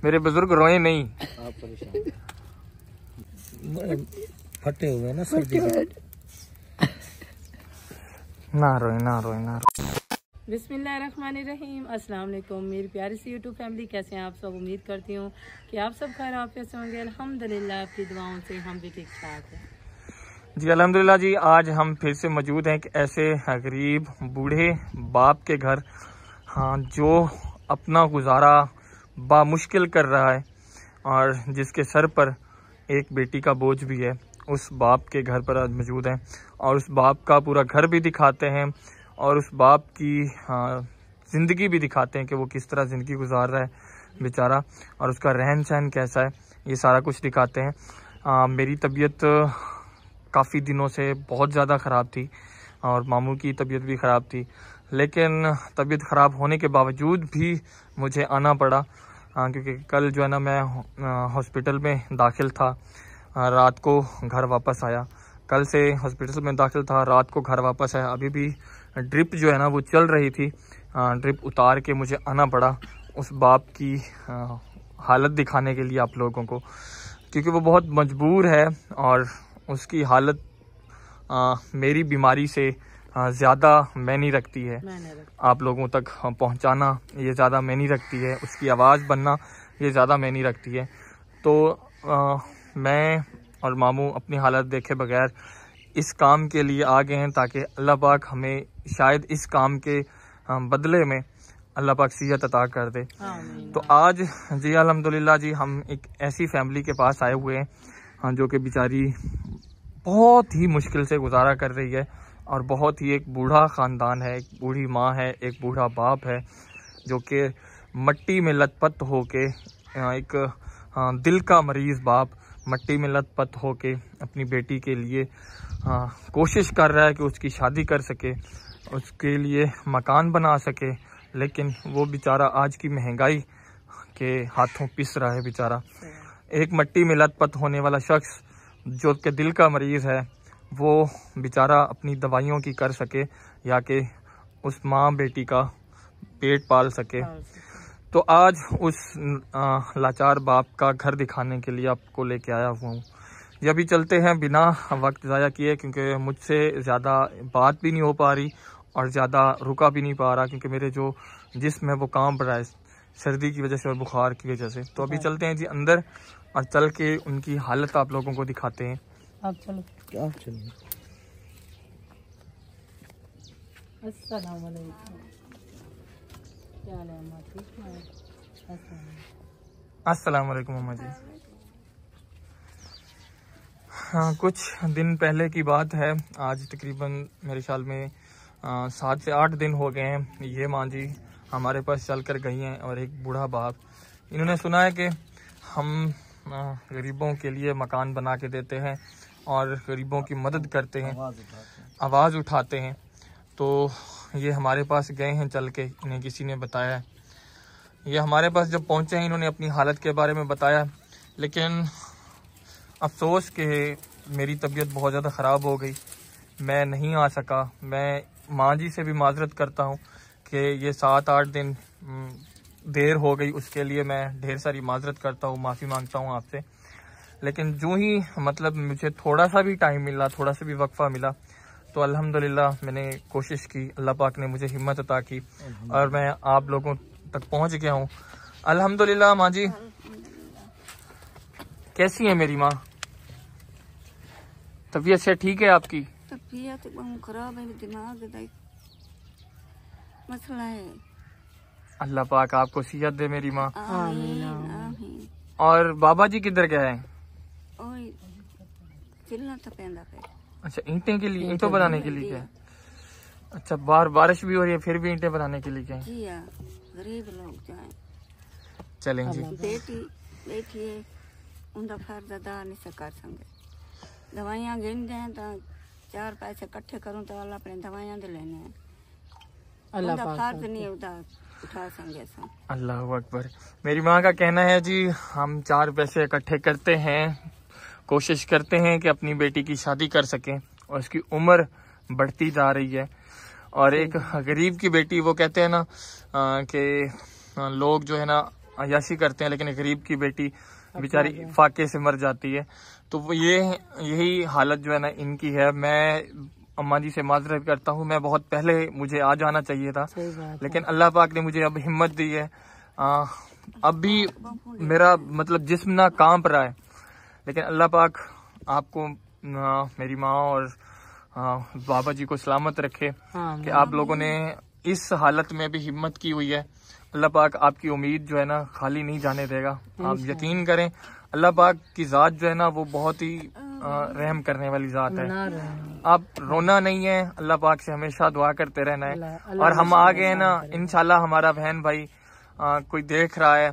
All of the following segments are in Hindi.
मेरे बुजुर्ग रोए नहीं, आप परेशान फटे हुए ना सर्दी में। ना रोए ना रोए ना रोए। बिस्मिल्लाहिर्रहमानिर्रहीम। अस्सलाम वालेकुम मेरी प्यारी सी यूट्यूब फैमिली, कैसे हैं आप सब। उम्मीद करती हूँ कि आप सब खैर आफियत से होंगे। अल्हम्दुलिल्लाह आपकी दुआओं से हम भी ठीक ठाक हैं जी अल्हम्दुलिल्लाह जी। आज हम फिर से मौजूद हैं एक ऐसे गरीब बूढ़े बाप के घर, हाँ, जो अपना गुजारा बामुश्किल कर रहा है और जिसके सर पर एक बेटी का बोझ भी है। उस बाप के घर पर आज मौजूद हैं और उस बाप का पूरा घर भी दिखाते हैं और उस बाप की ज़िंदगी भी दिखाते हैं कि वो किस तरह ज़िंदगी गुजार रहा है बेचारा, और उसका रहन सहन कैसा है, ये सारा कुछ दिखाते हैं। मेरी तबीयत काफ़ी दिनों से बहुत ज़्यादा ख़राब थी और मामू की तबीयत भी ख़राब थी, लेकिन तबीयत ख़राब होने के बावजूद भी मुझे आना पड़ा, क्योंकि कल जो है ना मैं हॉस्पिटल में दाखिल था, रात को घर वापस आया। कल से हॉस्पिटल में दाखिल था, रात को घर वापस आया। अभी भी ड्रिप जो है ना वो चल रही थी, ड्रिप उतार के मुझे आना पड़ा उस बाप की हालत दिखाने के लिए आप लोगों को, क्योंकि वो बहुत मजबूर है और उसकी हालत मेरी बीमारी से ज़्यादा मैनी रखती है। आप लोगों तक पहुंचाना ये ज़्यादा मैनी रखती है, उसकी आवाज़ बनना ये ज़्यादा मैनी रखती है। तो मैं और मामू अपनी हालत देखे बगैर इस काम के लिए आ गए हैं, ताकि अल्लाह पाक हमें शायद इस काम के बदले में अल्लाह पाक सेहत अता कर दे। तो आज जी अल्हम्दुलिल्लाह जी हम एक ऐसी फैमिली के पास आए हुए हैं जो कि बेचारी बहुत ही मुश्किल से गुजारा कर रही है और बहुत ही एक बूढ़ा ख़ानदान है, एक बूढ़ी माँ है, एक बूढ़ा बाप है, जो कि मट्टी में लथपथ होके, एक दिल का मरीज़ बाप मट्टी में लथपथ होके अपनी बेटी के लिए कोशिश कर रहा है कि उसकी शादी कर सके, उसके लिए मकान बना सके, लेकिन वो बेचारा आज की महंगाई के हाथों पिस रहा है बेचारा। एक मट्टी में लथपथ होने वाला शख्स जो कि दिल का मरीज़ है, वो बेचारा अपनी दवाइयों की कर सके या कि उस माँ बेटी का पेट पाल सके। तो आज उस लाचार बाप का घर दिखाने के लिए आपको लेके आया हुआ हूँ। ये अभी चलते हैं बिना वक्त ज़ाया किए, क्योंकि मुझसे ज़्यादा बात भी नहीं हो पा रही और ज़्यादा रुका भी नहीं पा रहा, क्योंकि मेरे जो जिस्म है वो कांप रहा है सर्दी की वजह से और बुखार की वजह से। तो अभी चलते हैं जी अंदर और चल के उनकी हालत आप लोगों को दिखाते हैं। आप चलो। आप चलिए। अस्सलाम वालेकुम। क्या हाल है अम्मा, ठीक है? अस्सलाम वालेकुम अम्मा जी। हाँ, कुछ दिन पहले की बात है, आज तकरीबन मेरे ख्याल में 7 से 8 दिन हो गए हैं। ये माँ जी हमारे पास चल कर गई हैं और एक बूढ़ा बाप, इन्होंने सुना है कि हम गरीबों के लिए मकान बना के देते हैं और गरीबों की मदद करते हैं, आवाज़ उठाते हैं। तो ये हमारे पास गए हैं चल के, इन्हें किसी ने बताया। ये हमारे पास जब पहुँचे हैं इन्होंने अपनी हालत के बारे में बताया, लेकिन अफसोस कि मेरी तबीयत बहुत ज़्यादा ख़राब हो गई, मैं नहीं आ सका। मैं माँ जी से भी माजरत करता हूँ कि ये 7-8 दिन देर हो गई, उसके लिए मैं ढेर सारी माजरत करता हूँ, माफ़ी मांगता हूँ आपसे। लेकिन जो ही मतलब मुझे थोड़ा सा भी टाइम मिला, थोड़ा सा भी वक्फा मिला, तो अल्हम्दुलिल्लाह मैंने कोशिश की, अल्लाह पाक ने मुझे हिम्मत अता की और मैं आप लोगों तक पहुँच गया हूँ अल्हम्दुलिल्लाह। माँ जी कैसी है मेरी माँ? तबीयत से ठीक है आपकी? तबीयत बहुत खराब है, दिमाग का मसला है। अल्लाह पाक आपको सेहत दे मेरी माँ। आमीन आमीन। और बाबा जी किधर गए हैं? ओए चिल्ला तो पैंदा पे। अच्छा, ईंटें के लिए, ईंटों बनाने के लिए गए? अच्छा, बाहर बारिश भी हो रही है फिर भी ईंटें बनाने के लिए गए? जी हाँ, गरीब लोग जाए। चलें जी। बेटी बैठी है, उनका फर्ज अदा नहीं सका संगे। दवाइयाँ गिन दें तो 4 पैसे इकट्ठे करूँ तो अल्लाह अपने दवाइयाँ दे लेने हैं। अल्लाह उनका पाक फर्ज नहीं उदा उठा संगे सा। अल्लाह अकबर। मेरी माँ का कहना है जी, हम 4 पैसे इकट्ठे करते हैं, कोशिश करते हैं कि अपनी बेटी की शादी कर सकें, और उसकी उम्र बढ़ती जा रही है। और एक गरीब की बेटी, वो कहते हैं ना कि लोग जो है ना अयाशी करते हैं, लेकिन गरीब की बेटी बेचारी फाके से मर जाती है। तो वो यही हालत जो है ना इनकी है। मैं अम्मा जी से माजरत करता हूँ, मैं बहुत पहले मुझे आ जाना चाहिए था, लेकिन अल्लाह पाक ने मुझे अब हिम्मत दी है। अब भी मेरा मतलब जिस्म ना कांप रहा है, लेकिन अल्लाह पाक आपको मेरी माँ और बाबा जी को सलामत रखे कि आप लोगों ने इस हालत में भी हिम्मत की हुई है। अल्लाह पाक आपकी उम्मीद जो है ना खाली नहीं जाने देगा। आप यकीन करें, अल्लाह पाक की ज़ात जो है ना वो बहुत ही रहम करने वाली ज़ात है। आप रोना नहीं है, अल्लाह पाक से हमेशा दुआ करते रहना है। और हम आ गए हैं ना, इंशाल्लाह हमारा बहन भाई कोई देख रहा है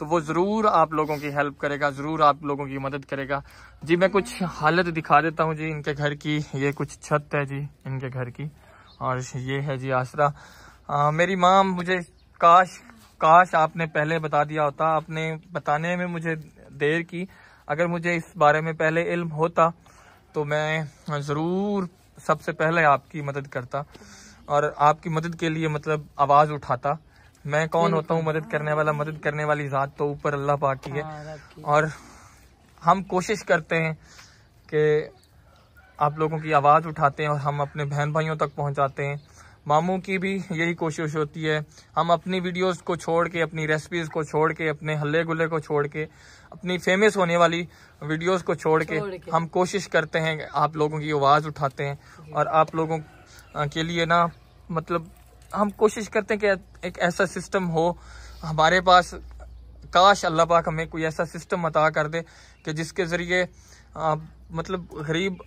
तो वो ज़रूर आप लोगों की हेल्प करेगा, ज़रूर आप लोगों की मदद करेगा। जी मैं कुछ हालत दिखा देता हूँ जी इनके घर की। ये कुछ छत है जी इनके घर की, और ये है जी आसरा। मेरी माँ, मुझे काश आपने पहले बता दिया होता। आपने बताने में मुझे देर की। अगर मुझे इस बारे में पहले इल्म होता तो मैं ज़रूर सबसे पहले आपकी मदद करता और आपकी मदद के लिए मतलब आवाज़ उठाता। मैं कौन होता हूँ मदद करने वाला? मदद करने वाली ज़ात तो ऊपर अल्लाह पाक की है। और हम कोशिश करते हैं कि आप लोगों की आवाज़ उठाते हैं और हम अपने बहन भाइयों तक पहुँचाते हैं। मामू की भी यही कोशिश होती है। हम अपनी वीडियोस को छोड़ के, अपनी रेसिपीज़ को छोड़ के, अपने हल्ले गुल्ले को छोड़ के, अपनी फेमस होने वाली वीडियोस को छोड़ के हम कोशिश करते हैं, आप लोगों की आवाज़ उठाते हैं और आप लोगों के लिए ना मतलब हम कोशिश करते हैं कि एक ऐसा सिस्टम हो हमारे पास। काश अल्लाह पाक हमें कोई ऐसा सिस्टम अता कर दे कि जिसके ज़रिए मतलब गरीब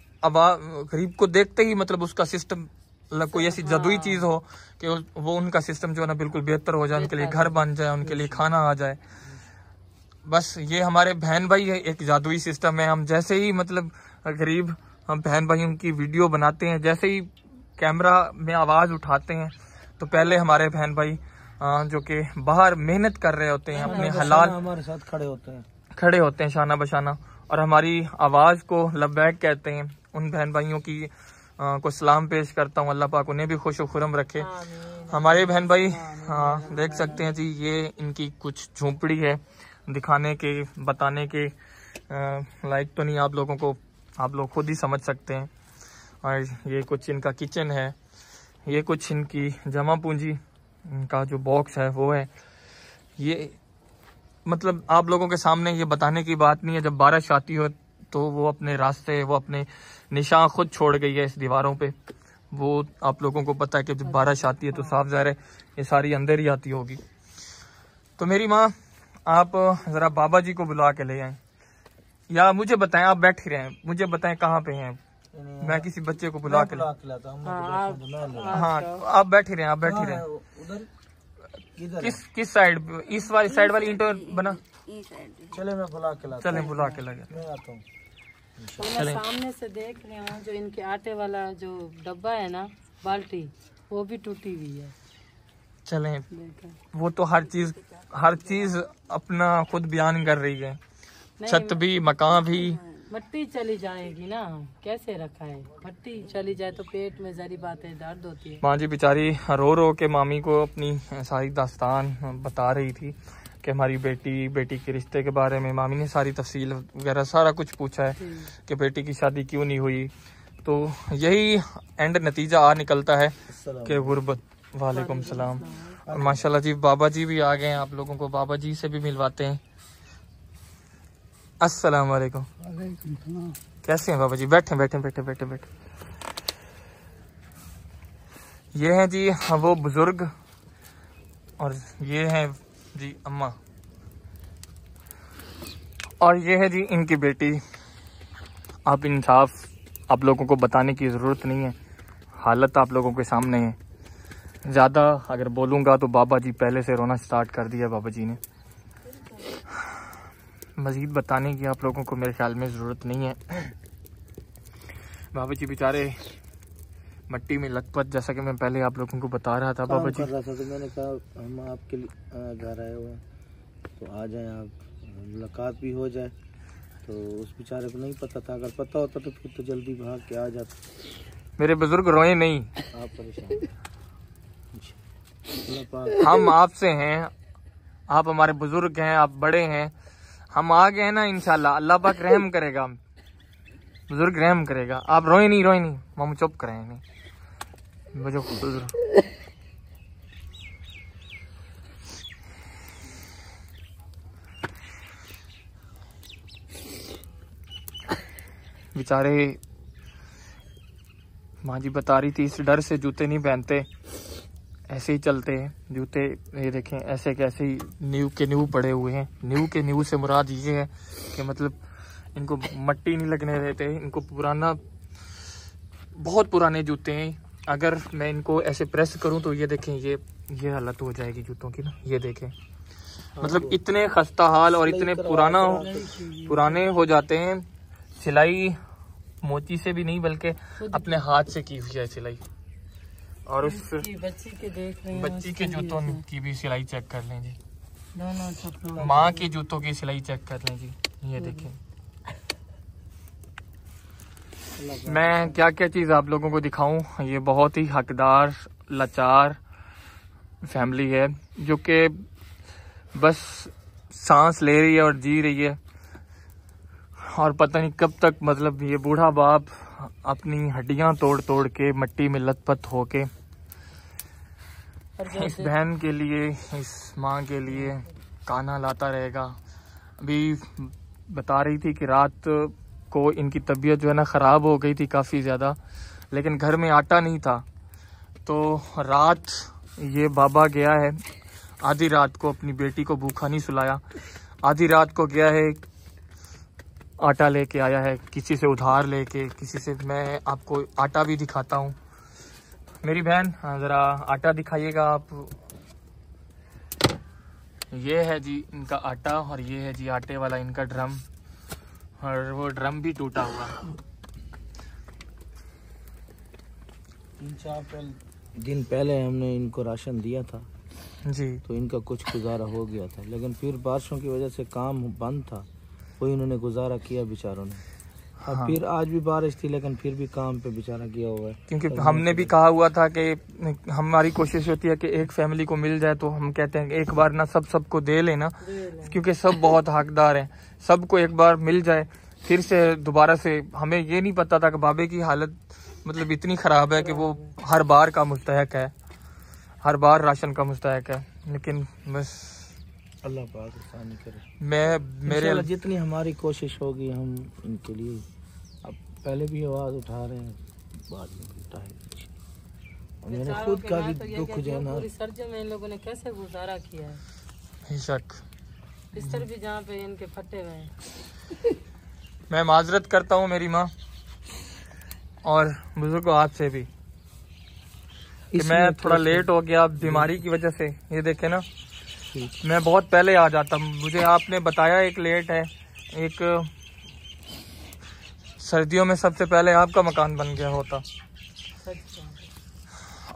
को देखते ही मतलब उसका सिस्टम कोई ऐसी जादुई चीज़ हो कि वो उनका सिस्टम जो है ना बिल्कुल बेहतर हो जाए, उनके लिए घर बन जाए, उनके लिए खाना आ जाए। बस ये हमारे बहन भाई है, एक जादुई सिस्टम है। हम जैसे ही मतलब गरीब हम बहन भाइयों की वीडियो बनाते हैं, जैसे ही कैमरा में आवाज़ उठाते हैं तो पहले हमारे बहन भाई जो कि बाहर मेहनत कर रहे होते हैं, अपने हलाल हमारे साथ खड़े होते हैं शाना बशाना, और हमारी आवाज़ को लब्बैक कहते हैं। उन बहन भाइयों की को सलाम पेश करता हूँ। अल्लाह पाक उन्हें भी खुश खुरम रखे। हमारे बहन भाई देख सकते हैं जी, ये इनकी कुछ झोंपड़ी है। दिखाने के बताने के लायक तो नहीं आप लोगों को, आप लोग खुद ही समझ सकते हैं। और ये कुछ इनका किचन है, ये कुछ इनकी जमा पूंजी का जो बॉक्स है वो है। ये मतलब आप लोगों के सामने ये बताने की बात नहीं है। जब बारिश आती हो तो वो अपने रास्ते, वो अपने निशान खुद छोड़ गई है इस दीवारों पे। वो आप लोगों को पता है कि जब बारिश आती है तो साफ ज़ाहिर है ये सारी अंदर ही आती होगी। तो मेरी माँ, आप ज़रा बाबा जी को बुला के ले आए, या मुझे बताएं, आप बैठ ही रहे हैं, मुझे बताएं कहाँ पे हैं। मैं किसी बच्चे को बुला के हाँ आप बैठ ही रहे हैं, आप बैठ ही रहे हैं। उधर किस साइड? इस वाली साइड वाली ईंटों बना। चले मैं बुला के लाता, चलें बुला के लगे। मैं आता हूँ। तो मैं सामने से देख रही हूँ जो इनके आटे वाला जो डब्बा है ना, बाल्टी, वो भी टूटी हुई है। चलें, वो तो हर चीज अपना खुद बयान कर रही है। छत भी, मकान भी। मट्टी चली जाएगी ना, कैसे रखा है? मट्टी चली जाए तो पेट में जरी बात है, दर्द होती है। माँ जी बेचारी रो रो के मामी को अपनी सारी दास्तान बता रही थी कि हमारी बेटी के रिश्ते के बारे में। मामी ने सारी तफसील वगैरह सारा कुछ पूछा है कि बेटी की शादी क्यों नहीं हुई। तो यही एंड नतीजा आ निकलता है कि गुर्बत। वालेकुम सलाम। और माशाल्लाह जी बाबा जी भी आ गए हैं, आप लोगों को बाबा जी से भी मिलवाते हैं। अस्सलाम वालेकुम। कैसे हैं बाबा जी? बैठे बैठे बैठे बैठे बैठे। ये हैं जी वो बुजुर्ग, और ये हैं जी अम्मा, और ये है जी इनकी बेटी। आप इंसाफ आप लोगों को बताने की ज़रूरत नहीं है, हालत आप लोगों के सामने है। ज़्यादा अगर बोलूँगा तो बाबा जी पहले से रोना स्टार्ट कर दिया बाबा जी ने। मज़ीद बताने की आप लोगों को मेरे ख्याल में ज़रूरत नहीं है। बाबा जी बेचारे मट्टी में लथपथ, जैसा कि मैं पहले आप लोगों को बता रहा था। बाबा जी तो मैंने कहा हम आपके लिए घर आए हुए हैं तो आ जाएं, आप मुलाकात भी हो जाए। तो उस बेचारे को नहीं पता था, अगर पता होता तो फिर तो जल्दी भाग के आ जाता। मेरे बुजुर्ग रोए नहीं, आप परेशान हम आपसे हैं, आप हमारे बुजुर्ग हैं, आप बड़े हैं, हम आ गए हैं ना, इंशाल्लाह अल्लाह पाक रहम करेगा, बुजुर्ग रहम करेगा। आप रोए नहीं, हम चुप करें नहीं बुजुर्ग। बेचारे माँ जी बता रही थी, इस डर से जूते नहीं पहनते, ऐसे ही चलते हैं जूते। ये देखें ऐसे कैसे ही नींव के नींव पड़े हुए हैं। नींव के नींव से मुराद ये है कि मतलब इनको मट्टी नहीं लगने देते, इनको पुराना, बहुत पुराने जूते हैं। अगर मैं इनको ऐसे प्रेस करूं तो ये देखें, ये हालत हो जाएगी जूतों की ना, ये देखें। मतलब इतने खस्ता हाल और इतने पुराने हो जाते हैं। सिलाई मोची से भी नहीं बल्कि अपने हाथ से की हुई है सिलाई। और उस बच्ची के जूतों की भी सिलाई चेक कर लें जी, माँ के जूतों की सिलाई चेक कर लें जी। ये देखें, मैं क्या क्या चीज़ आप लोगों को दिखाऊं। ये बहुत ही हकदार लाचार फैमिली है जो कि बस सांस ले रही है और जी रही है, और पता नहीं कब तक मतलब ये बूढ़ा बाप अपनी हड्डियां तोड़ तोड़ के मट्टी में लथपथ होके इस बहन के लिए, इस माँ के लिए खाना लाता रहेगा। अभी बता रही थी कि रात को इनकी तबीयत जो है ना ख़राब हो गई थी काफ़ी ज़्यादा, लेकिन घर में आटा नहीं था। तो रात ये बाबा गया है, आधी रात को अपनी बेटी को भूखा नहीं सुलाया, आधी रात को गया है आटा लेके आया है, किसी से उधार लेके, किसी से। मैं आपको आटा भी दिखाता हूँ। मेरी बहन ज़रा आटा दिखाइएगा आप। ये है जी इनका आटा, और ये है जी आटे वाला इनका ड्रम, और वो ड्रम भी टूटा हुआ। 3-4 दिन पहले हमने इनको राशन दिया था जी, तो इनका कुछ गुजारा हो गया था, लेकिन फिर बारिशों की वजह से काम बंद था, वही इन्होंने गुजारा किया बेचारों ने। अब हाँ। फिर आज भी बारिश थी लेकिन फिर भी काम पे बेचारा किया हुआ है। क्योंकि हमने भी कहा हुआ था कि हमारी कोशिश होती है कि एक फैमिली को मिल जाए, तो हम कहते हैं कि एक बार ना सबको दे लेना, क्योंकि सब बहुत हकदार हैं, सबको एक बार मिल जाए। फिर से दोबारा से, हमें ये नहीं पता था कि बाबे की हालत मतलब इतनी ख़राब है कि वो हर बार का मुस्तहक है, हर बार राशन का मुस्तहक है। लेकिन बस अल्लाह पाक आसानी करे। मेरे जितनी हमारी कोशिश होगी हम इनके लिए, अब पहले भी आवाज़ उठा रहे हैं, बाद में भी उठाएंगे। और मैंने खुद का भी दुख जो है ना, सर्जन में इन लोगों ने कैसे गुजारा किया है, बेशक बिस्तर भी जहाँ पे इनके फटे हुए हैं। मैं माजरत करता हूँ मेरी माँ और बुजुर्गों आपसे भी कि मैं थोड़ा लेट हो गया बीमारी की वजह से। ये देखे ना, मैं बहुत पहले आ जाता, मुझे आपने बताया एक लेट है, एक सर्दियों में सबसे पहले आपका मकान बन गया होता।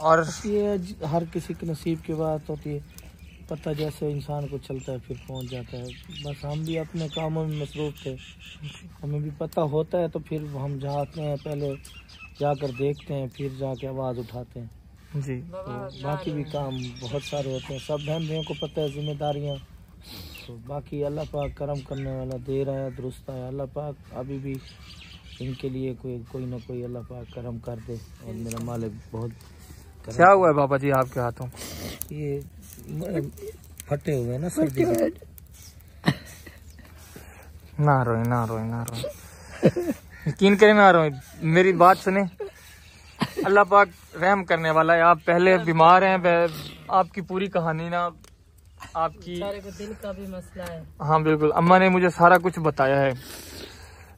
और ये हर किसी के नसीब की बात होती है, पता जैसे इंसान को चलता है फिर पहुंच जाता है। बस हम भी अपने कामों में मसरूफ थे, हमें भी पता होता है तो फिर हम जाते हैं, पहले जाकर देखते हैं, फिर जाके आवाज़ उठाते हैं जी। तो बाकी भी काम बहुत सारे होते हैं, सब बहन भाइयों को पता है जिम्मेदारियाँ। तो बाकी अल्लाह पाक करम करने वाला, दे रहा है, दुरुस्त है। अल्लाह पाक अभी भी इनके लिए कोई ना कोई अल्लाह पाक करम कर दे। और मेरा मालिक बहुत क्या हुआ है बाबा जी आपके हाथों? ये फटे हुए हैं ना सर्दी में। ना रोए यकीन करें, ना रोए, मेरी बात सुने। अल्लाह पाक रहम करने वाला है। आप पहले बीमार हैं, आपकी पूरी कहानी ना, आपकी दिल का भी मसला है। हाँ बिल्कुल, अम्मा ने मुझे सारा कुछ बताया है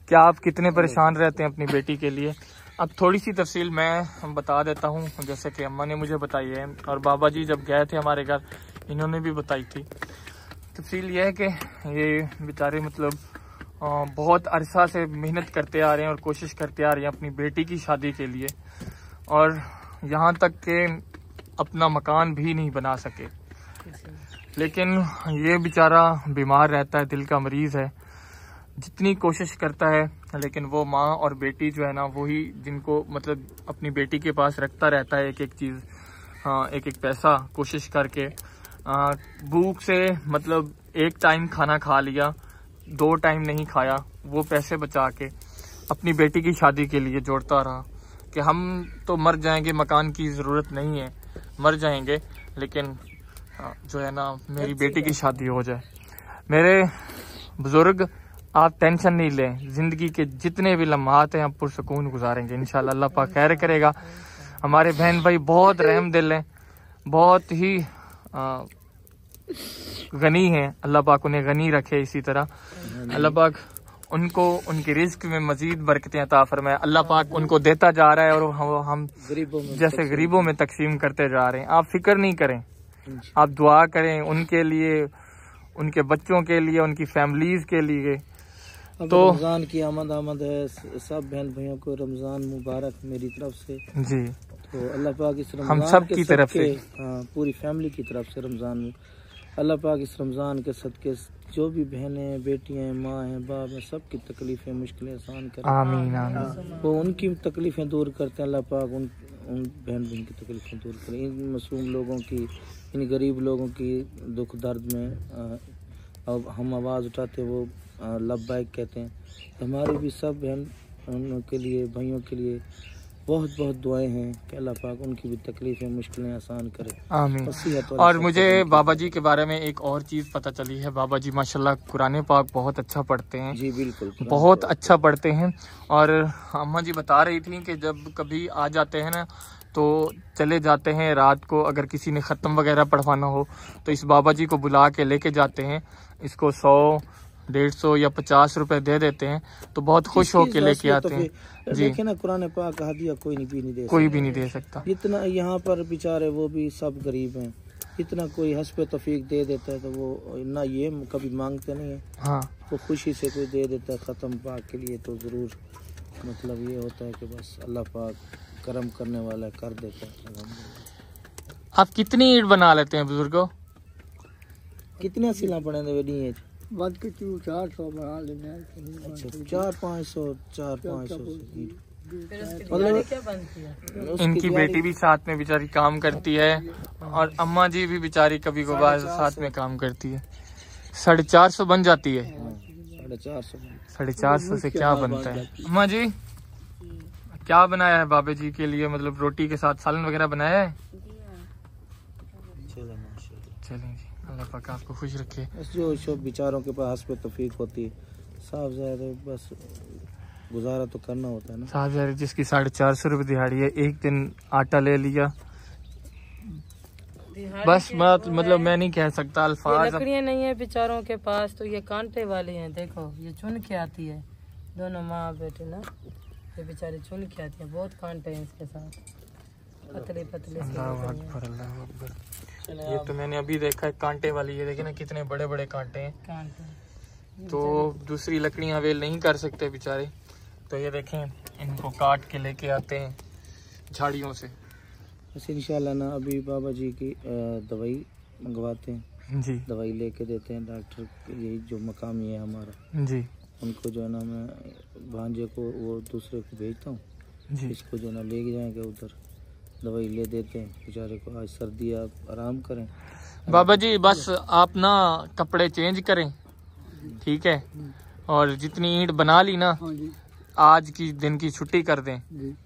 कि आप कितने परेशान रहते हैं अपनी बेटी के लिए। अब थोड़ी सी तफसील मैं बता देता हूँ, जैसे कि अम्मा ने मुझे बताई है और बाबा जी जब गए थे हमारे घर इन्होंने भी बताई थी। तफसील ये है कि ये बेचारे मतलब बहुत अरसा से मेहनत करते आ रहे हैं और कोशिश करते आ रहे हैं अपनी बेटी की शादी के लिए, और यहाँ तक कि अपना मकान भी नहीं बना सके। लेकिन ये बेचारा बीमार रहता है, दिल का मरीज़ है, जितनी कोशिश करता है, लेकिन वो माँ और बेटी जो है ना, वही जिनको मतलब अपनी बेटी के पास रखता रहता है एक एक चीज़, हाँ एक एक पैसा कोशिश करके भूख से मतलब एक टाइम खाना खा लिया, 2 टाइम नहीं खाया, वो पैसे बचा के अपनी बेटी की शादी के लिए जोड़ता रहा कि हम तो मर जाएंगे, मकान की ज़रूरत नहीं है, मर जाएंगे, लेकिन जो है ना मेरी बेटी की शादी हो जाए। मेरे बुजुर्ग, आप टेंशन नहीं लें, जिंदगी के जितने भी लम्हात हैं हम पुरसकून गुजारेंगे इंशाल्लाह। अल्लाह पाक खैर करेगा। हमारे बहन भाई बहुत रहम दिल हैं, बहुत ही गनी हैं। अल्लाह पाक उन्हें गनी रखे। इसी तरह अल्लाह पाक उनको उनके रिस्क में मजीद बरकतें अता फरमाए। अल्लाह पाक उनको देता जा रहा है और हम जैसे गरीबों में तकसीम करते जा रहे हैं। आप फिक्र नहीं करें, आप दुआ करें उनके लिए, उनके बच्चों के लिए, उनकी फैमिलीज के लिए। तो रमजान की आमद है, सब बहन भाइयों को रमजान मुबारक मेरी तरफ से जी। तो अल्लाह पाक इस रमजान हम सब की तरफ से, हाँ पूरी फैमिली की तरफ से रमजान में अल्लाह पाक इस रमजान के सदके जो भी बहनें, बेटियां, माँ हैं, बाप हैं, सब की तकलीफें, मुश्किलें आसान करें। आमीन आमीन। वो उनकी तकलीफें दूर करते हैं। अल्लाह पाक उन बहन बहन की तकलीफें दूर करें। इन मासूम लोगों की, इन गरीब लोगों की दुख दर्द में अब हम आवाज़ उठाते, वो लब्बैक कहते हैं। हमारी भी सब बहन के लिए, भाइयों के लिए बहुत बहुत दुआएं हैं कि अल्लाह पाक उनकी भी तकलीफें, मुश्किलें आसान करे। आमीन। और मुझे बाबा जी के बारे में एक और चीज़ पता चली है। बाबा जी माशाल्लाह कुरान पाक बहुत अच्छा पढ़ते हैं। जी बिल्कुल, बहुत अच्छा पढ़ते हैं। और अम्मा जी बता रही थी कि जब कभी आ जाते हैं ना तो चले जाते हैं रात को, अगर किसी ने ख़त्म वगैरह पढ़वाना हो तो इस बाबा जी को बुला के लेके जाते हैं। इसको 100, 150 या 50 रुपए दे देते हैं तो बहुत खुश होके लेके आते हैं। जी देखे ना कुरान पाक हदिया कोई नहीं दे सकता। जितना यहाँ पर बेचारे वो भी सब गरीब हैं, इतना कोई हस्बे तौफीक दे देता है तो वो ना ये कभी मांगते नहीं है। हाँ, वो खुशी से कोई दे देता है ख़त्म पाक के लिए तो ज़रूर मतलब ये होता है कि बस अल्लाह पाक करम करने वाला कर देता है। आप कितनी ईंट बना लेते हैं बुजुर्गो? कितने सिला पड़े थे? 400 बना लेते हैं। अच्छा, 400-500 इनकी बेटी भी साथ में बेचारी काम करती है और अम्मा जी भी बेचारी कभी कभार साथ में काम करती है। 450 बन जाती है। 450 से क्या बनता है? अम्मा जी क्या बनाया है बाबा जी के लिए? मतलब रोटी के साथ सालन वगैरह बनाया है? चलें जी, अल्लाह पाक आपको खुश रखे। जो बेचारों के पास पे तौफीक होती है, साफ ज़ाहिर बस गुजारा तो करना होता है ना। साफ ज़ाहिर जिसकी 450 रुपये दिहाड़ी है, एक दिन आटा ले लिया बस। मतलब मैं नहीं कह सकता अल्फाज। लकड़ियाँ नहीं है बेचारों के पास तो ये कांटे वाली हैं। देखो ये चुन के आती है, दोनों माँ बेटे ना, ये बेचारी चुन के आती है। बहुत कांटे हैं इसके साथ, पतले पतले। अल्लाह अकबर, अल्लाह अकबर। ये तो मैंने अभी देखा है कांटे वाली। ये देखिए ना कितने बड़े बड़े कांटे हैं। कांटे तो दूसरी लकड़ियां अवेल नहीं कर सकते बेचारे, तो ये देखें इनको काट के लेके आते हैं झाड़ियों से। बस इंशाल्लाह ना अभी बाबा जी की दवाई मंगवाते हैं जी, दवाई लेके देते हैं डॉक्टर। यही जो मकामी है हमारा जी, उनको जो है ना मैं भांजे को वो दूसरे को भेजता हूँ जी, इसको जो है ना ले जाएंगे उधर, दवाई ले देते हैं बेचारे को। आज सर्दी, आप आराम करें बाबा जी। बस आप ना कपड़े चेंज करें, ठीक है? और जितनी ईंट बना ली ना आज की दिन की छुट्टी कर दें,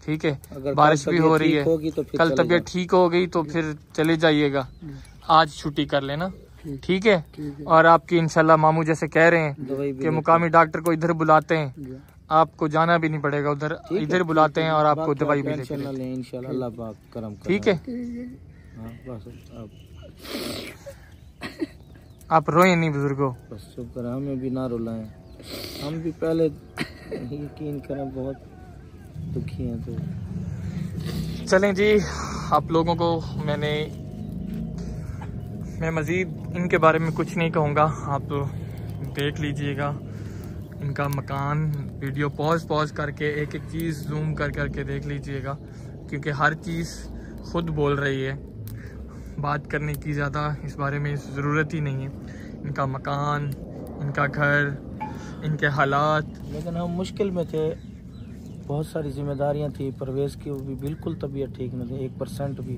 ठीक है? अगर बारिश भी हो रही है तो कल तबीयत ठीक हो गई तो फिर चले जाइएगा, आज छुट्टी कर लेना, ठीक है? और आपकी इंशाल्लाह मामू जैसे कह रहे हैं कि मुकामी डॉक्टर को इधर बुलाते हैं, आपको जाना भी नहीं पड़ेगा उधर, इधर बुलाते हैं और आपको दवाई भी लेके इंशाल्लाह अल्लाह पाक करम करें, ठीक है? आप रोए नहीं बुजुर्गो, बस चुप करें, हमें भी ना रुलाएं। हम भी पहले यकीन करें बहुत दुखी हैं। तो चलें जी, आप लोगों को मैं मज़ीद इनके बारे में कुछ नहीं कहूँगा, आप देख लीजिएगा इनका मकान। वीडियो पॉज करके एक एक चीज़ जूम करके देख लीजिएगा, क्योंकि हर चीज़ खुद बोल रही है, बात करने की ज़्यादा इस बारे में ज़रूरत ही नहीं है। इनका मकान, इनका घर, इनके हालात। लेकिन हम मुश्किल में थे, बहुत सारी जिम्मेदारियां थी। परवेज़ की भी बिल्कुल तबीयत ठीक नहीं थी, 1% भी।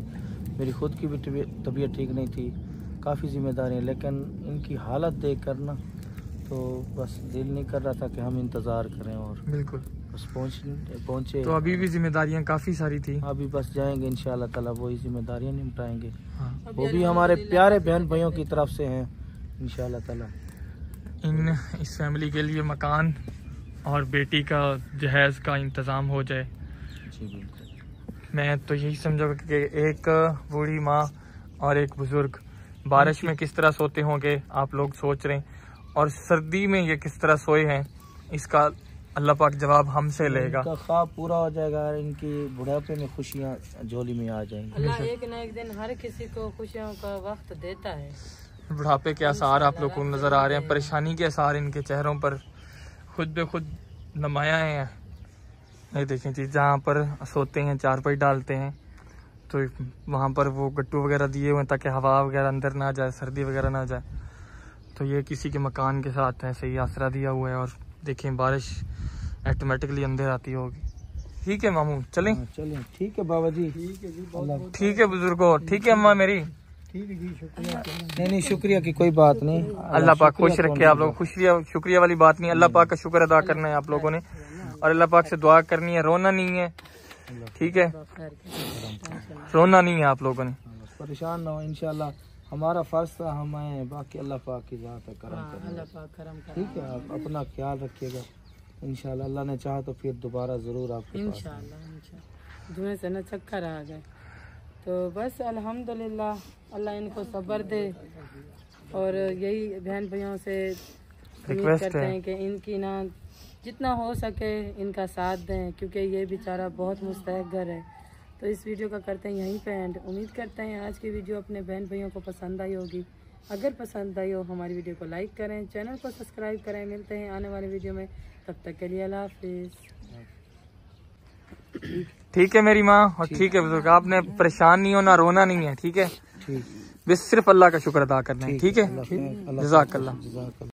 मेरी खुद की भी तबीयत ठीक नहीं थी। काफ़ी जिम्मेदारी है, लेकिन इनकी हालत देख कर ना तो बस दिल नहीं कर रहा था कि हम इंतज़ार करें, और बिल्कुल बस पहुँचे। तो अभी भी जिम्मेदारियां काफ़ी सारी थी। अभी बस जाएंगे इंशाल्लाह ताला, वही जिम्मेदारियां निपटाएंगे। हाँ। वो भी हमारे प्यारे बहन भाइयों की तरफ से हैं इंशाल्लाह ताला। इस फैमिली के लिए मकान और बेटी का जहेज़ का इंतज़ाम हो जाए। जी बिल्कुल। मैं तो यही समझा कि एक बूढ़ी माँ और एक बुजुर्ग बारिश में किस तरह सोते होंगे, आप लोग सोच रहे हैं, और सर्दी में ये किस तरह सोए हैं, इसका अल्लाह पाक जवाब हमसे लेगा। इनका ख्वाब पूरा हो जाएगा, इनकी बुढ़ापे में खुशियाँ झोली में आ जाएंगी। अल्लाह एक न एक दिन हर किसी को खुशियों का वक्त देता है। बुढ़ापे के आसार आप लोगों को नज़र आ रहे हैं, परेशानी के आसार इनके चेहरों पर खुद बे खुद नुमाया हैं। ये देखें जी, जहाँ पर सोते हैं चारपाई डालते हैं तो वहाँ पर वो गट्टू वगैरह दिए हुए हैं ताकि हवा वगैरह अंदर ना जाए, सर्दी वगैरह ना जाए। तो ये किसी के मकान के साथ ऐसे ही आसरा दिया हुआ है, और देखें बारिश ऑटोमेटिकली अंदर आती होगी। ठीक है मामू, चलें? चलें, ठीक है बाबा जी। ठीक है बुजुर्गो, ठीक है अम्मा मेरी। नहीं शुक्रिया की कोई बात नहीं, अल्लाह पाक खुश रखे आप लोग। शुक्रिया वाली बात नहीं, अल्लाह पाक का शुक्र अदा करना है आप लोगों ने, और अल्लाह पाक से दुआ करनी है, रोना नहीं है। ठीक है, रोना नहीं है आप लोगों ने। परेशान ना हो, इंशाल्लाह हमारा फर्ज था, हम आए, बाकी अल्लाह पाक की जात है, करम अल्लाह पाक करम करे। ठीक है, आप अपना ख्याल रखिएगा। इंशाल्लाह अल्लाह ने चाहा तो फिर दोबारा ज़रूर आपके पास इंशाल्लाह जुए से न चक्कर आ गए। तो बस अल्हम्दुलिल्लाह, अल्लाह इनको सब्र दे, और यही बहन भाइयों से उम्मीद करते हैं कि इनकी ना जितना हो सके इनका साथ दें, क्योंकि ये बेचारा बहुत मुस्तहक घर है। तो इस वीडियो का करते हैं यहीं पे एंड। उम्मीद करते हैं आज की वीडियो अपने बहन भाइयों को पसंद आई होगी। अगर पसंद आई हो हमारी वीडियो को लाइक करें, चैनल को सब्सक्राइब करें। मिलते हैं आने वाली वीडियो में, तब तक के लिए अल्लाह हाफिज़। ठीक है मेरी माँ, और ठीक है बुजुर्ग, आपने परेशान नहीं होना, रोना नहीं है। ठीक है, ठीक, बस सिर्फ अल्लाह का शुक्र अदा करना है। ठीक है, जज़ाकल्लाह।